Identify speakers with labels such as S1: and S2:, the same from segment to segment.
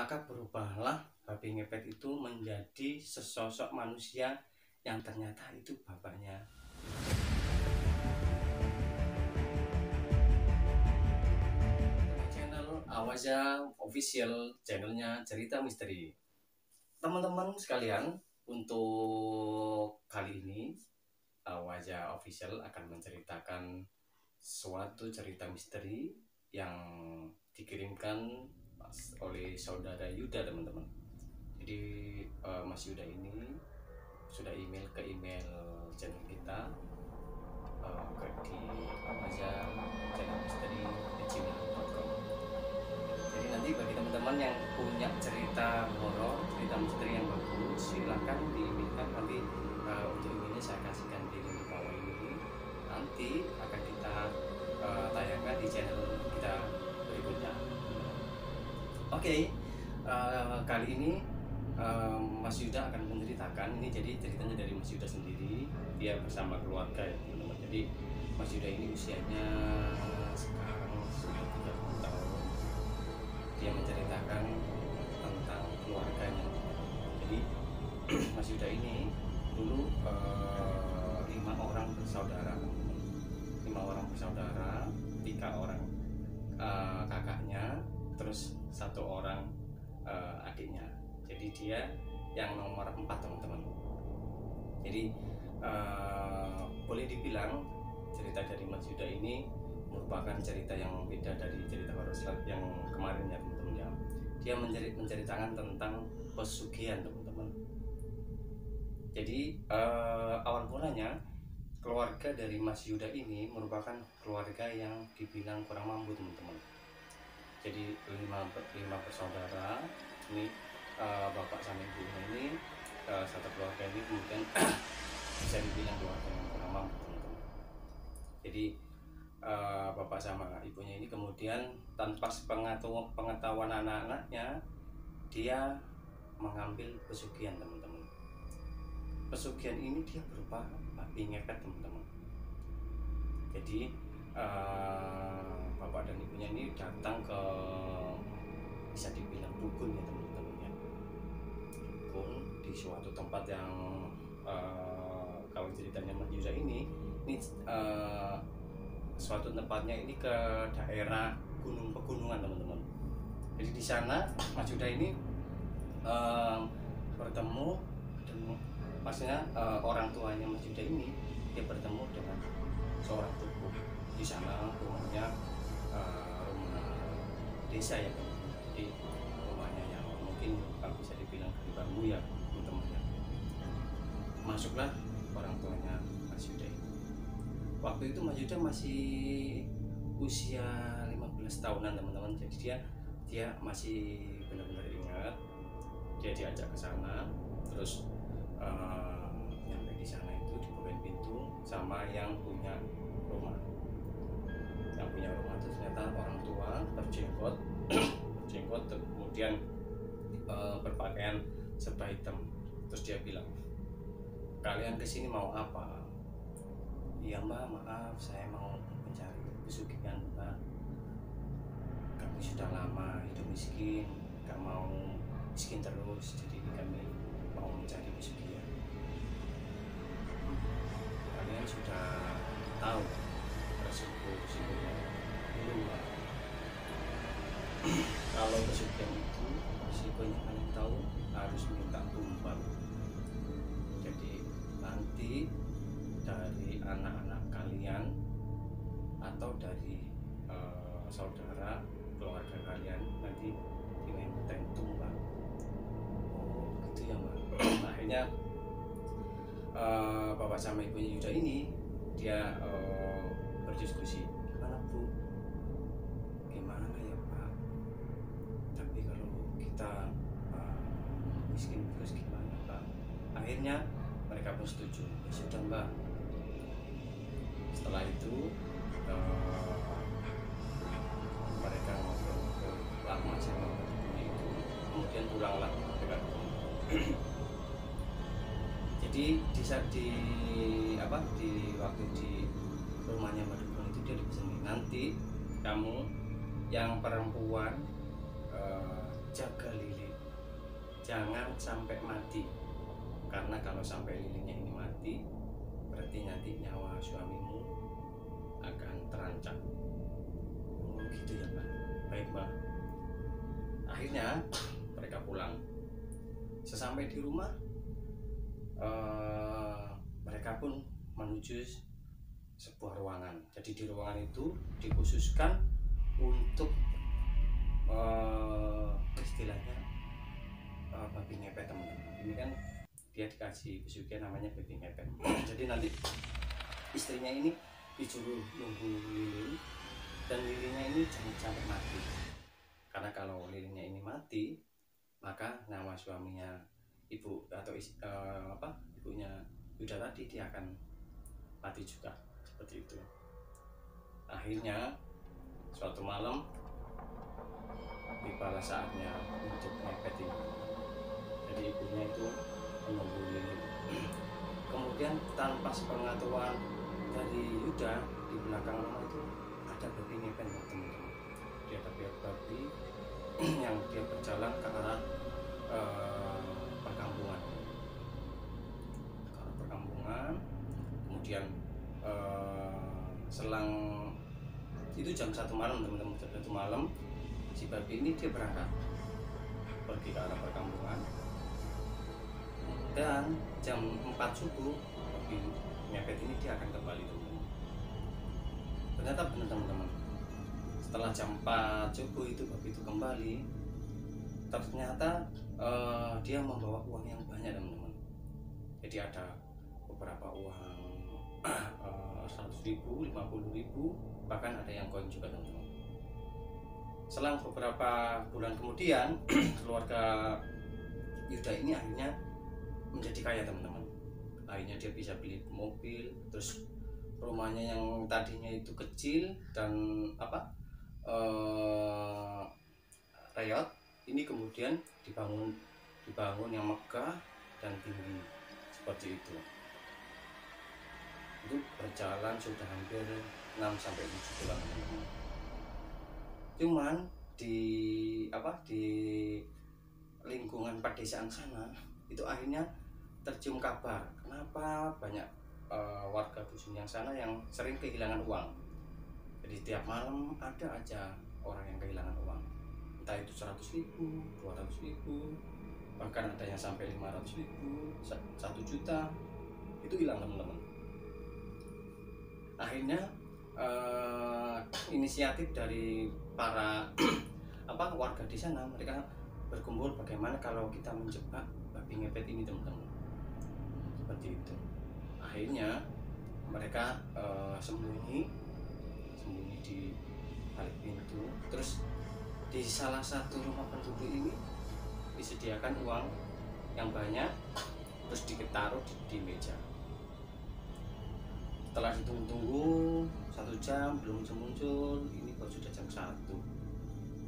S1: maka berubahlah babi ngepet itu menjadi sesosok manusia yang ternyata itu bapaknya. Channel Awaza Official, channelnya cerita misteri. Teman-teman sekalian, untuk kali ini Awaza Official akan menceritakan suatu cerita misteri yang dikirimkan oleh saudara Yuda, teman-teman. Jadi Mas Yuda ini sudah email ke email channel kita di Awaza channel misteri @gmail.com. Jadi nanti bagi teman-teman yang punya cerita horor, cerita misteri yang bagus, silahkan di-emailkan. Nanti untuk emailnya saya kasihkan di link bawah ini. Nanti akan kita tayangkan di channel kita berikutnya. Oke, kali ini Mas Yuda akan menceritakan ini. Jadi ceritanya dari Mas Yuda sendiri, dia bersama keluarga ya teman-teman. Jadi Mas Yuda ini usianya sekarang sudah 30 tahun. Dia menceritakan tentang keluarganya. Jadi Mas Yuda ini dulu 5 orang bersaudara, 5 orang bersaudara, 3 orang kakaknya, terus 1 orang adiknya. Jadi dia yang nomor 4, teman-teman. Jadi boleh dibilang cerita dari Mas Yuda ini merupakan cerita yang beda dari cerita horor yang kemarin ya teman-teman ya. Dia menceritakan tentang pesugihan, teman-teman. Jadi awal mulanya keluarga dari Mas Yuda ini merupakan keluarga yang dibilang kurang mampu, teman-teman. Jadi 5 bersaudara ini, bapak sama ibunya ini, satu keluarga ini kemudian bisa dibilang keluarga yang kurang mampu, teman-teman. Jadi bapak sama ibunya ini kemudian tanpa pengetahuan anak-anaknya, dia mengambil pesugihan, teman-teman. Pesugihan ini dia berupa babi ngepet, teman-teman. Jadi bapak dan ibunya ini datang ke, bisa dibilang dukun ya teman-teman ya, dukun di suatu tempat yang kalau ceritanya Mas Yuda ini suatu tempatnya ini ke daerah pegunungan, teman-teman. Jadi di sana Mas Yuda ini bertemu dengan, maksudnya orang tuanya Mas Yuda ini, dia bertemu dengan seorang tubuh di sana. Rumahnya rumah desa ya, jadi rumahnya yang mungkin kalau bisa dibilang dari bambu ya teman-teman ya. Masuklah orang tuanya Mas Yuda ini. Waktu itu Mas Yuda masih usia 15 tahunan, teman-teman. Jadi dia masih benar-benar ingat. Dia diajak ke sana, terus nyampe di sana itu dibukain pintu sama yang punya rumah. Yang punya rumah itu ternyata orang tua berjenggot, kemudian berpakaian serba hitam. Terus dia bilang, "Kalian kesini mau apa?" "Iya Mbak, maaf, saya mau mencari pesugihan Mbak. Kami sudah lama hidup miskin, gak mau miskin terus, jadi kami mau mencari pesugihan. Kalian sudah tahu resikonya dulu Mbak. Kalau pesugihan itu resikonya kalian tahu, harus minta tumbal. Jadi nanti dari anak-anak kalian atau dari saudara keluarga kalian nanti dimintain tumbal." "Oh begitu ya Mbak." Akhirnya bapak sama ibunya Yuda ini dia berdiskusi, "Gimana Bu? Gimana ya Pak? Tapi kalau kita miskin terus gimana Pak?" Akhirnya mereka pun setuju. "Ya sudah Mbak." Setelah itu mereka ngobrol lama sama ibunya itu, kemudian pulanglah mereka. Jadi di waktu di rumahnya Mbak Dukun itu dia dipesan, "Nanti kamu yang perempuan jaga lilin jangan sampai mati, karena kalau sampai lilinnya ini mati berarti nanti nyawa suamimu akan terancam. Oh gitu ya Mbak. Baik Mbak. Akhirnya mereka pulang. Sesampai di rumah mereka pun menuju sebuah ruangan. Jadi di ruangan itu dikhususkan untuk istilahnya babi ngepet teman-teman. Ini kan dia dikasih pesugihan namanya babi ngepet. Jadi nanti istrinya ini disuruh nunggu lilin, dan lilinnya ini jangan sampai mati, karena kalau lilinnya ini mati maka nama suaminya ibu atau ibunya Yuda tadi dia akan mati juga, seperti itu. Akhirnya suatu malam tibalah saatnya untuk ngepet ini. Jadi ibunya itu menunggu lilin. Kemudian tanpa sepengetahuan dari Yuda, di belakang rumah itu ada babi ngepet teman-teman. Dia ada babi yang dia berjalan ke arah perkampungan. Kemudian selang itu jam 1 malam teman-teman, jam 1 malam si babi ini dia berangkat pergi ke arah perkampungan, dan jam 4 subuh babi ngepet ini dia akan kembali teman-teman. Ternyata benar teman-teman, setelah jam 4 subuh itu babi itu kembali, ternyata dia membawa uang yang banyak teman-teman. Jadi ada beberapa uang 100.000, 50.000, bahkan ada yang koin juga teman-teman. Selang beberapa bulan kemudian keluarga Yuda ini akhirnya menjadi kaya teman-teman. Akhirnya dia bisa beli mobil, terus rumahnya yang tadinya itu kecil dan reyot ini kemudian dibangun yang megah dan tinggi seperti itu. Itu berjalan sudah hampir 6-7 bulan teman-teman. Cuman di lingkungan pedesaan sana itu akhirnya tercium kabar kenapa banyak warga dusun yang sana yang sering kehilangan uang. Jadi tiap malam ada aja orang yang kehilangan uang, entah itu 100.000, 200.000, bahkan ada yang sampai 500.000, 1 juta, itu hilang teman-teman. Akhirnya inisiatif dari para warga di sana, mereka berkumpul bagaimana kalau kita menjebak babi ngepet ini teman-teman, seperti itu. Akhirnya mereka sembunyi di balik pintu, terus di salah satu rumah penduduk ini disediakan uang yang banyak, terus ditaruh di meja. Setelah ditunggu 1 jam belum muncul, ini baru sudah jam 1,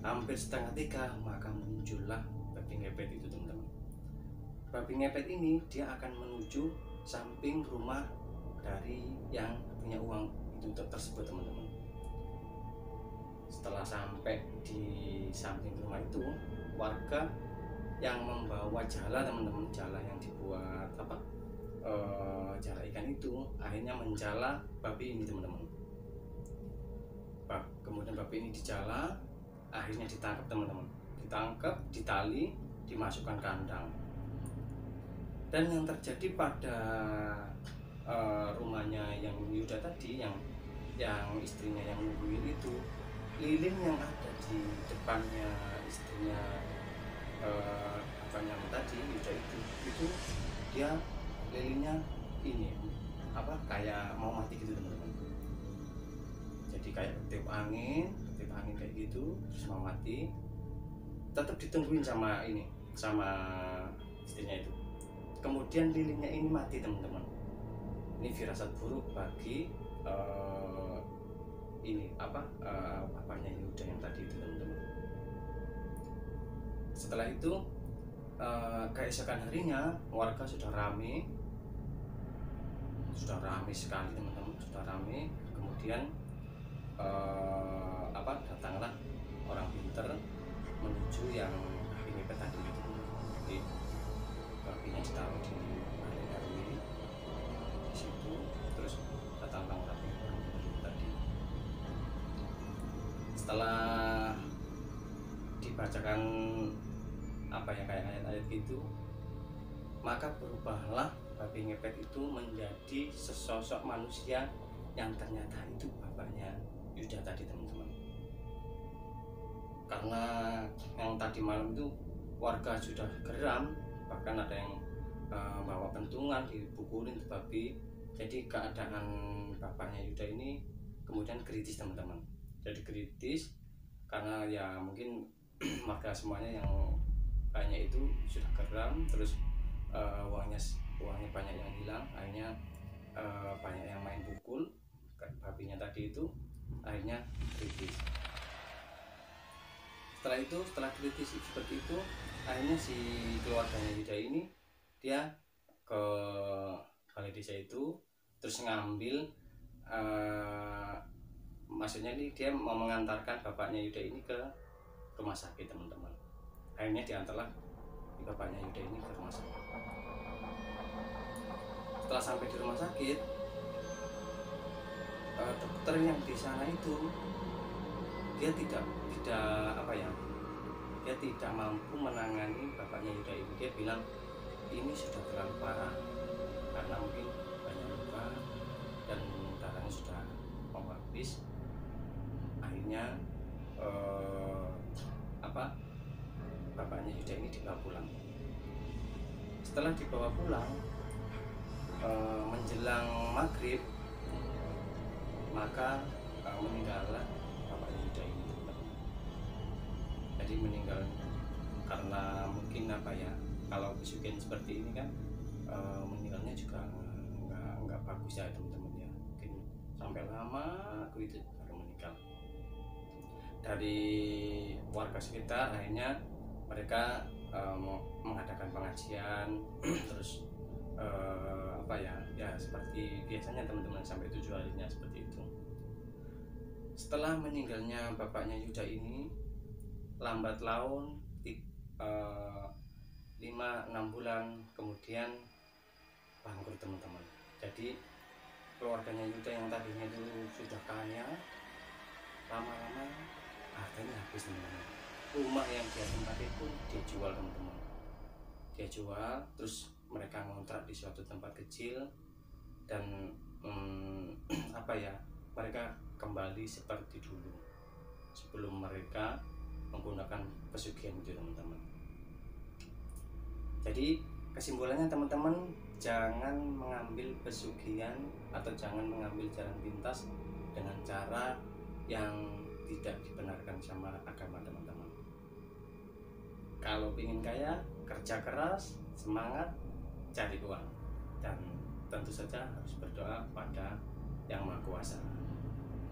S1: hampir setengah 3, maka muncullah babi ngepet itu teman-teman. Babi ngepet ini dia akan menuju samping rumah dari yang punya uang itu tersebut teman-teman. Setelah sampai di samping rumah itu, warga yang membawa jala teman-teman, jala yang dibuat jala ikan itu akhirnya menjala babi ini teman-teman. Kemudian babi ini dijala, akhirnya ditangkap teman-teman, ditangkap, ditali, dimasukkan kandang. Dan yang terjadi pada rumahnya yang Yuda tadi, yang istrinya yang nungguin itu, lilin yang ada di depannya istrinya tadi Yuda itu dia lilinnya ini kayak mau mati gitu teman-teman. Jadi kayak ketip angin kayak gitu, terus mau mati. Tetap ditungguin sama istrinya itu. Kemudian lilinnya ini mati teman-teman. Ini firasat buruk bagi bapaknya Yuda yang tadi itu teman-teman. Setelah itu keesokan harinya warga sudah ramai sekali teman-teman, sudah ramai. Kemudian datanglah orang pinter menuju yang babi ngepet tadi itu. Jadi apa ya, kayak ayat-ayat gitu, maka berubahlah babi ngepet itu menjadi sesosok manusia yang ternyata itu bapaknya Yuda tadi, teman-teman. Karena yang tadi malam itu warga sudah geram, bahkan ada yang bawa pentungan, dipukulin tuh babi. Jadi keadaan bapaknya Yuda ini kemudian kritis, teman-teman. Jadi kritis karena ya mungkin warga semuanya yang banyak itu sudah geram, terus uangnya banyak yang hilang, akhirnya banyak yang main pukul babinya tadi itu, akhirnya kritis. Setelah kritis seperti itu, akhirnya si keluarganya Yuda ini dia ke balai desa itu, terus ngambil maksudnya ini dia mau mengantarkan bapaknya Yuda ini ke rumah sakit, teman-teman. Akhirnya diantarlah bapaknya Yuda ini ke rumah sakit. Setelah sampai di rumah sakit, dokter yang di sana itu dia tidak mampu menangani bapaknya Yuda ini. Dia bilang ini sudah terlalu parah karena mungkin banyak luka dan darahnya sudah mau habis. Akhirnya bapaknya Yuda ini dibawa pulang. Setelah dibawa pulang, menjelang maghrib, maka meninggallah bapaknya Yuda ini. Jadi meninggal karena mungkin kalau pesugihan seperti ini kan meninggalnya juga nggak bagus ya, teman-teman ya. Mungkin sampai lama gitu baru meninggal. Dari warga sekitar akhirnya mereka mengadakan pengajian terus seperti biasanya, teman-teman, sampai 7 harinya seperti itu. Setelah meninggalnya bapaknya Yuda ini, lambat laun 5-6 bulan kemudian bangkrut, teman-teman. Jadi keluarganya Yuda yang tadinya itu sudah kaya, lama-lama harganya habis, teman-teman. Rumah yang dia tempati pun dia jual, teman-teman. Dia jual, terus mereka ngontrak di suatu tempat kecil dan mereka kembali seperti dulu sebelum mereka menggunakan pesugihan itu, teman-teman. Jadi kesimpulannya, teman-teman, jangan mengambil pesugihan atau jangan mengambil jalan pintas dengan cara yang tidak dibenarkan sama agama, teman-teman. Kalau ingin kaya, kerja keras, semangat, cari uang, dan tentu saja harus berdoa pada Yang Maha Kuasa.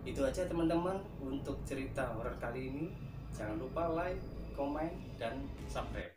S1: Itu aja, teman-teman, untuk cerita horor kali ini. Jangan lupa like, komen, dan subscribe.